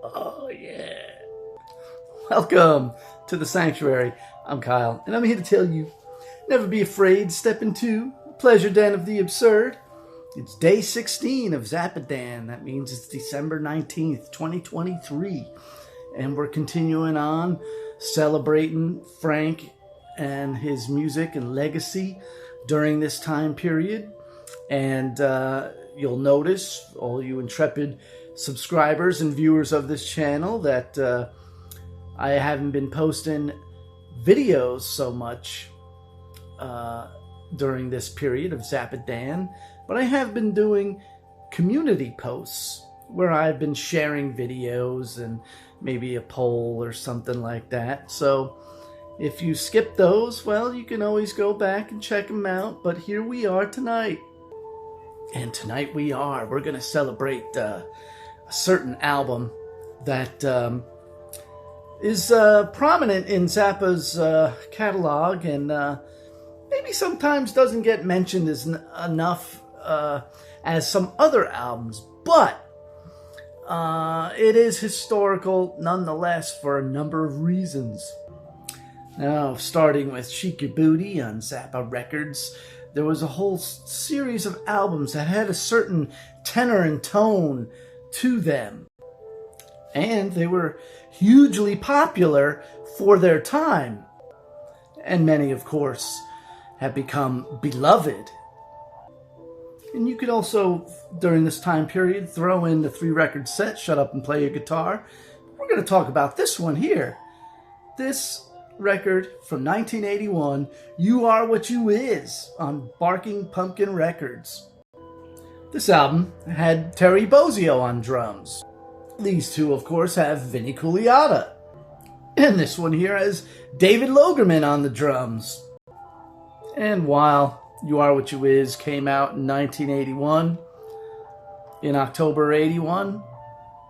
Oh, yeah. Welcome to the Sanctuary. I'm Kyle, and I'm here to tell you, never be afraid, step into Pleasure Den of the Absurd. It's day 16 of Zappadan. That means it's December 19th, 2023. And we're continuing on celebrating Frank and his music and legacy during this time period. And you'll notice, all you intrepid subscribers and viewers of this channel, that I haven't been posting videos so much during this period of Zappadan, but I have been doing community posts where I've been sharing videos and maybe a poll or something like that. So if you skip those, well, you can always go back and check them out. But here we are tonight. And tonight we're going to celebrate a certain album that is prominent in Zappa's catalog and maybe sometimes doesn't get mentioned enough as some other albums, but it is historical nonetheless for a number of reasons. Now, starting with Shake Your Booty on Zappa Records, there was a whole series of albums that had a certain tenor and tone to them. And they were hugely popular for their time. And many, of course, have become beloved. And you could also, during this time period, throw in the 3-record set, Shut Up and Play Your Guitar. We're going to talk about this one here. This record from 1981, You Are What You Is, on Barking Pumpkin Records. This album had Terry Bozzio on drums. These two, of course, have Vinnie Colaiuta. And this one here has David Logerman on the drums. And while You Are What You Is came out in 1981, in October 81,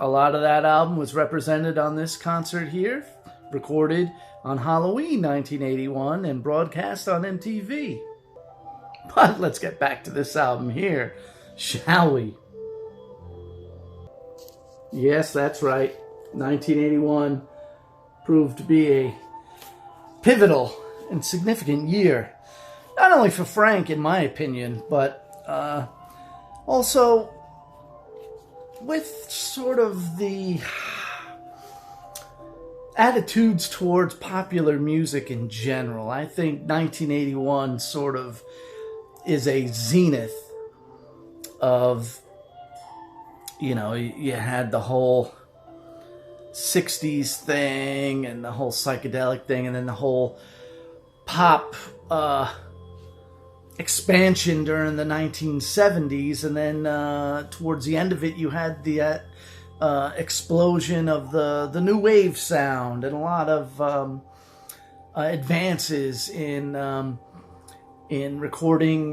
a lot of that album was represented on this concert here, recorded on Halloween 1981 and broadcast on MTV. But let's get back to this album here, shall we? Yes, that's right. 1981 proved to be a pivotal and significant year. Not only for Frank, in my opinion, but also with sort of the attitudes towards popular music in general. I think 1981 sort of is a zenith of, you know, you had the whole 60s thing and the whole psychedelic thing, and then the whole pop expansion during the 1970s, and then towards the end of it you had the explosion of the new wave sound and a lot of advances in recording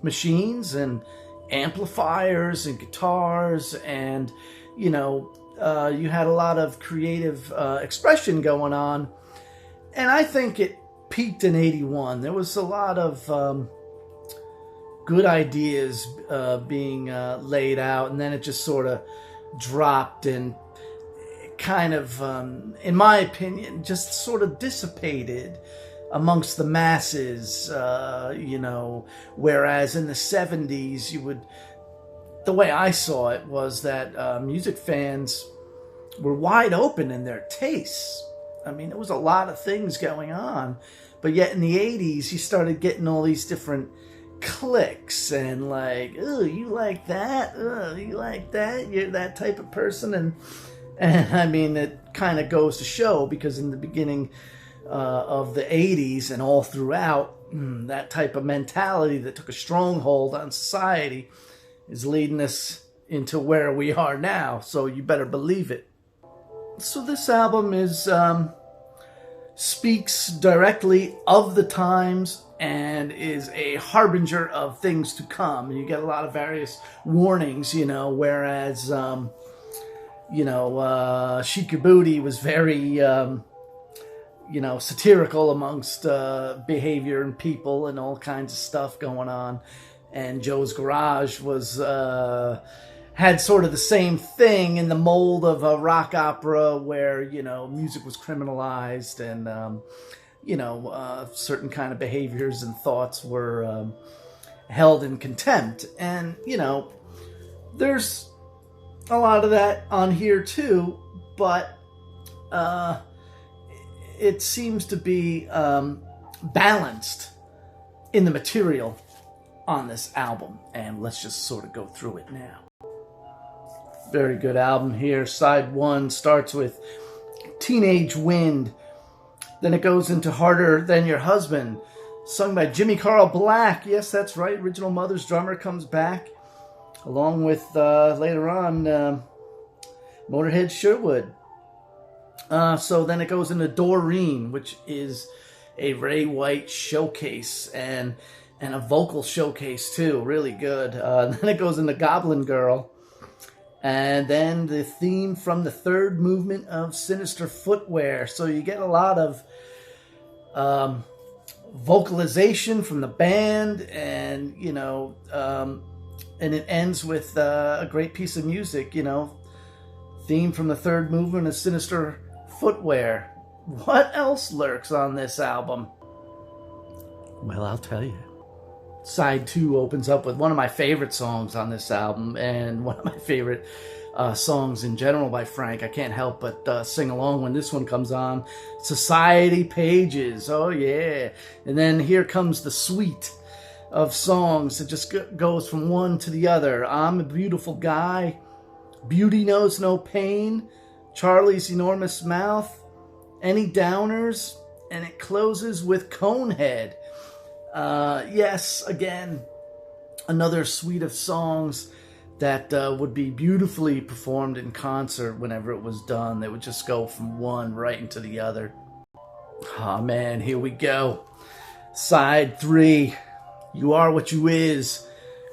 machines and amplifiers and guitars, and you know, you had a lot of creative expression going on, and I think it peaked in 81. There was a lot of good ideas being laid out, and then it just sort of dropped and kind of, in my opinion, just sort of dissipated amongst the masses, you know, whereas in the 70s, the way I saw it was that music fans were wide open in their tastes. I mean, there was a lot of things going on, but yet in the 80s, you started getting all these different cliques and like, oh, you like that? Oh, you like that? You're that type of person. And I mean, it kind of goes to show, because in the beginning of the 80s and all throughout, that type of mentality that took a stronghold on society is leading us into where we are now. So you better believe it. So this album speaks directly of the times and is a harbinger of things to come. And you get a lot of various warnings, you know, whereas, you know, Shake Your Booty was very, you know, satirical amongst behavior and people and all kinds of stuff going on. And Joe's Garage was had sort of the same thing in the mold of a rock opera where, music was criminalized and, certain kind of behaviors and thoughts were held in contempt. And, there's a lot of that on here too, but it seems to be balanced in the material on this album. And let's just sort of go through it now. Very good album here. Side 1 starts with Teenage Wind. Then it goes into Harder Than Your Husband, sung by Jimmy Carl Black. Yes, that's right. Original Mother's drummer comes back, along with, later on, Motorhead Sherwood. So then it goes into Doreen, which is a Ray White showcase and a vocal showcase, too. Really good. Then it goes into Goblin Girl. And then the theme from the third movement of Sinister Footwear. So you get a lot of vocalization from the band, and and it ends with a great piece of music. Theme from the third movement of Sinister Footwear. What else lurks on this album? Well, I'll tell you. Side 2 opens up with one of my favorite songs on this album, and one of my favorite songs in general by Frank. I can't help but sing along when this one comes on. Society Pages. Oh, yeah. And then here comes the suite of songs. It just goes from one to the other. I'm a Beautiful Guy, Beauty Knows No Pain, Charlie's Enormous Mouth, Any Downers, and it closes with Conehead. Yes, again, another suite of songs that would be beautifully performed in concert whenever it was done. They would just go from one right into the other. Oh man, here we go. Side 3, You Are What You Is,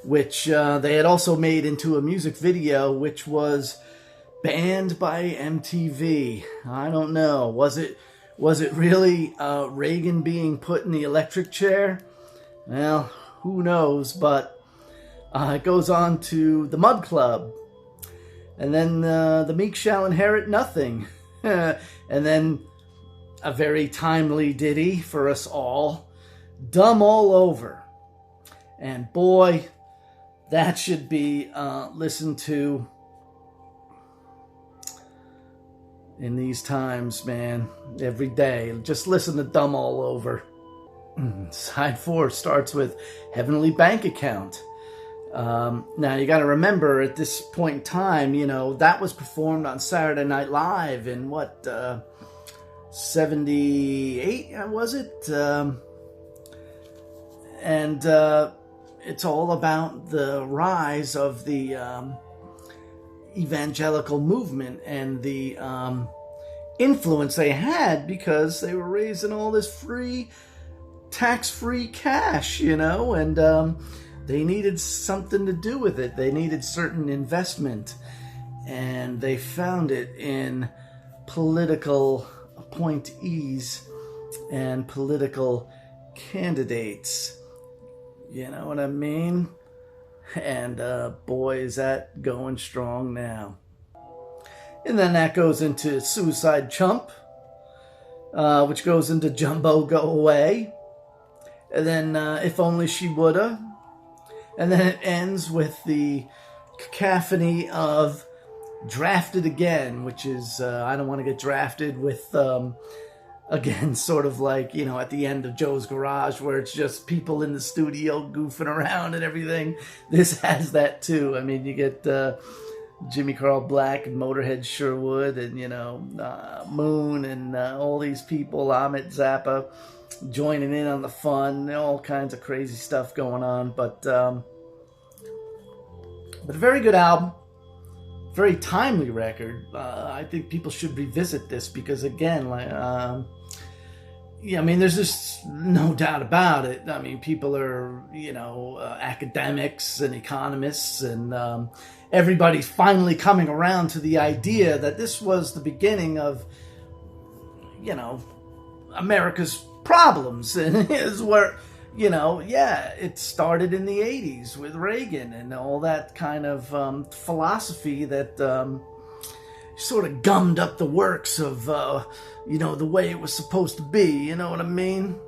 which they had also made into a music video, which was banned by MTV. I don't know. Was it really Reagan being put in the electric chair? Well, who knows, but it goes on to The Mud Club, and then The Meek Shall Inherit Nothing, and then a very timely ditty for us all, Dumb All Over. And boy, that should be listened to in these times, man, every day. Just listen to Dumb All Over. Side 4 starts with Heavenly Bank Account. Now, you got to remember, at this point in time, that was performed on Saturday Night Live in, 78, was it? And it's all about the rise of the evangelical movement and the influence they had, because they were raising all this free, tax-free cash, and they needed something to do with it. They needed certain investment, and they found it in political appointees and political candidates. You know what I mean? And boy, is that going strong now. And then that goes into Suicide Chump, which goes into Jumbo Go Away. And then If Only She Woulda. And then it ends with the cacophony of Drafted Again, which is I Don't Want to Get Drafted, with, again, sort of like, at the end of Joe's Garage, where it's just people in the studio goofing around and everything. This has that too. I mean, you get Jimmy Carl Black and Motorhead Sherwood and, Moon and all these people, Amit Zappa, joining in on the fun, all kinds of crazy stuff going on. But a very good album, very timely record. I think people should revisit this because, again, there's just no doubt about it. I mean, people are, academics and economists, and everybody's finally coming around to the idea that this was the beginning of, America's problems, and is where yeah, it started in the 80s with Reagan and all that kind of philosophy that sort of gummed up the works of, the way it was supposed to be, you know what I mean?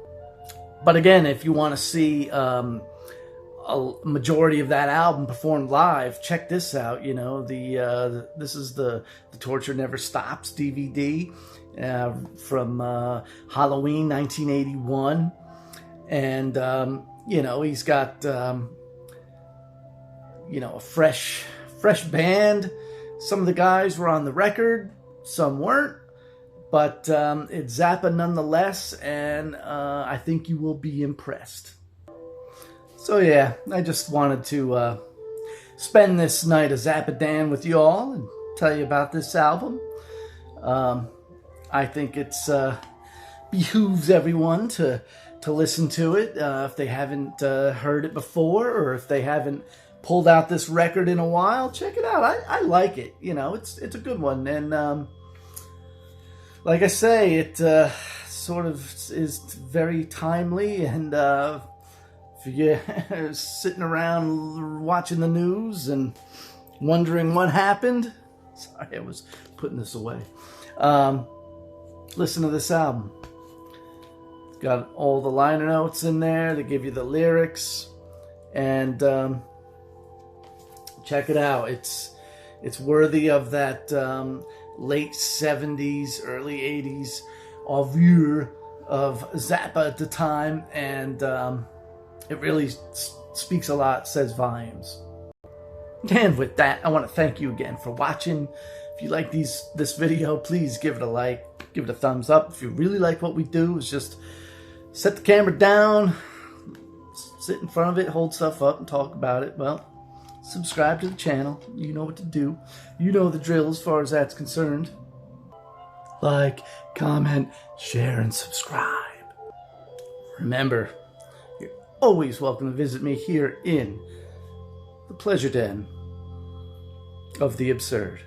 But again, if you want to see a majority of that album performed live, check this out. This is the Torture Never Stops DVD from Halloween 1981. And, he's got, a fresh band. Some of the guys were on the record, some weren't, but it's Zappa nonetheless, and I think you will be impressed. So yeah, I just wanted to spend this night of Zappadan with you all and tell you about this album. I think it's behooves everyone to listen to it if they haven't heard it before, or if they haven't pulled out this record in a while. Check it out. I like it. It's a good one, and like I say, it sort of is very timely. And if you're sitting around watching the news and wondering what happened, sorry, I was putting this away. Listen to this album. It's got all the liner notes in there. They give you the lyrics, and check it out. It's worthy of that late 70s, early 80s allure of Zappa at the time, and it really speaks a lot, says volumes. And with that, I want to thank you again for watching. If you like this video, please give it a like, give it a thumbs up. If you really like what we do, is just set the camera down, sit in front of it, hold stuff up, and talk about it. Well, subscribe to the channel. You know what to do. You know the drill as far as that's concerned. Like, comment, share, and subscribe. Remember, you're always welcome to visit me here in the Pleasure Den of the Absurd.